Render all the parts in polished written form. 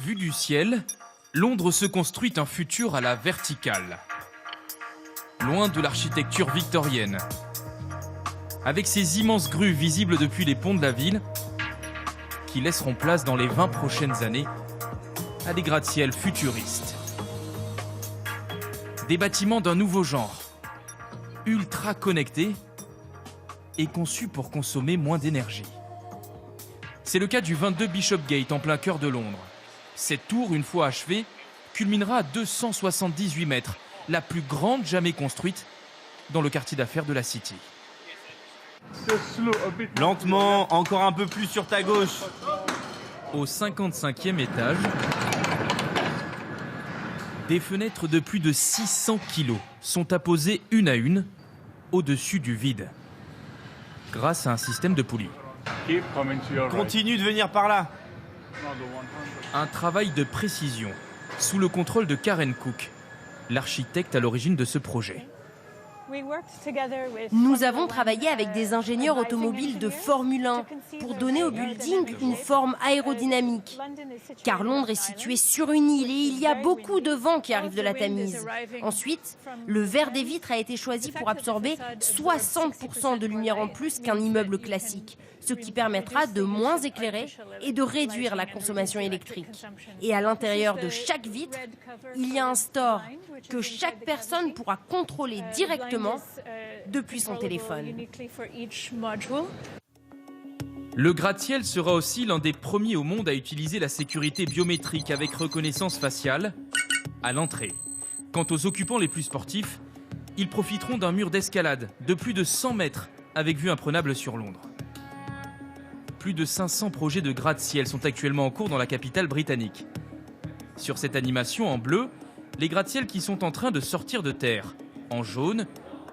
Vu du ciel, Londres se construit un futur à la verticale, loin de l'architecture victorienne. Avec ces immenses grues visibles depuis les ponts de la ville, qui laisseront place dans les 20 prochaines années à des gratte-ciel futuristes. Des bâtiments d'un nouveau genre, ultra connectés et conçus pour consommer moins d'énergie. C'est le cas du 22 Bishopgate en plein cœur de Londres. Cette tour, une fois achevée, culminera à 278 mètres, la plus grande jamais construite dans le quartier d'affaires de la City. Lentement, encore un peu plus sur ta gauche. Au 55e étage, des fenêtres de plus de 600 kilos sont apposées une à une au-dessus du vide, grâce à un système de poulies. Continue de venir par là. Un travail de précision, sous le contrôle de Karen Cook, l'architecte à l'origine de ce projet. Nous avons travaillé avec des ingénieurs automobiles de Formule 1 pour donner au building une forme aérodynamique. Car Londres est située sur une île et il y a beaucoup de vent qui arrive de la Tamise. Ensuite, le verre des vitres a été choisi pour absorber 60% de lumière en plus qu'un immeuble classique, ce qui permettra de moins éclairer et de réduire la consommation électrique. Et à l'intérieur de chaque vitre, il y a un store que chaque personne pourra contrôler directement depuis son téléphone. Le gratte-ciel sera aussi l'un des premiers au monde à utiliser la sécurité biométrique avec reconnaissance faciale à l'entrée. Quant aux occupants les plus sportifs, ils profiteront d'un mur d'escalade de plus de 100 mètres avec vue imprenable sur Londres. Plus de 500 projets de gratte-ciel sont actuellement en cours dans la capitale britannique. Sur cette animation en bleu, les gratte-ciel qui sont en train de sortir de terre. En jaune,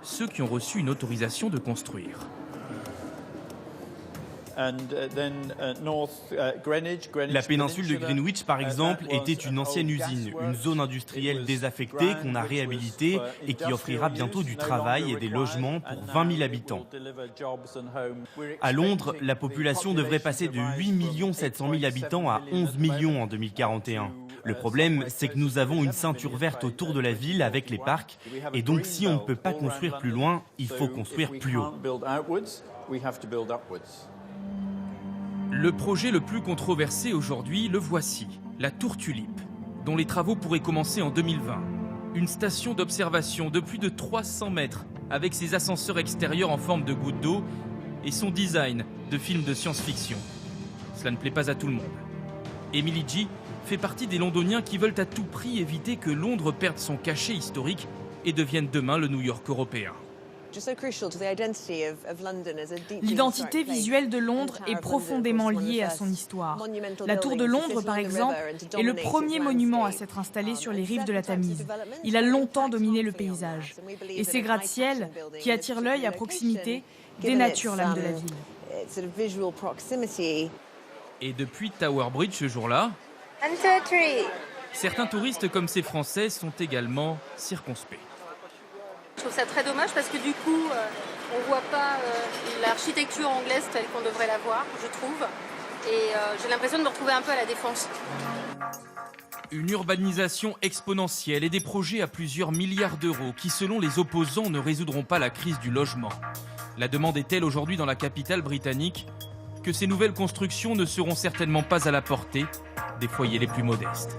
ceux qui ont reçu une autorisation de construire. La péninsule de Greenwich, par exemple, était une ancienne usine, une zone industrielle désaffectée qu'on a réhabilitée et qui offrira bientôt du travail et des logements pour 20 000 habitants. À Londres, la population devrait passer de 8 700 000 habitants à 11 millions en 2041. Le problème, c'est que nous avons une ceinture verte autour de la ville avec les parcs, et donc si on ne peut pas construire plus loin, il faut construire plus haut. Le projet le plus controversé aujourd'hui, le voici, la Tour Tulipe, dont les travaux pourraient commencer en 2020. Une station d'observation de plus de 300 mètres, avec ses ascenseurs extérieurs en forme de gouttes d'eau et son design de film de science-fiction. Cela ne plaît pas à tout le monde. Emily G fait partie des Londoniens qui veulent à tout prix éviter que Londres perde son cachet historique et devienne demain le New York européen. L'identité visuelle de Londres est profondément liée à son histoire. La Tour de Londres, par exemple, est le premier monument à s'être installé sur les rives de la Tamise. Il a longtemps dominé le paysage. Et ces gratte-ciel, qui attirent l'œil à proximité, dénaturent l'âme de la ville. Et depuis Tower Bridge ce jour-là, certains touristes comme ces Français sont également circonspects. Je trouve ça très dommage parce que du coup, on ne voit pas l'architecture anglaise telle qu'on devrait la voir, je trouve. Et j'ai l'impression de me retrouver un peu à la Défense. Une urbanisation exponentielle et des projets à plusieurs milliards d'euros qui, selon les opposants, ne résoudront pas la crise du logement. La demande est telle aujourd'hui dans la capitale britannique que ces nouvelles constructions ne seront certainement pas à la portée des foyers les plus modestes.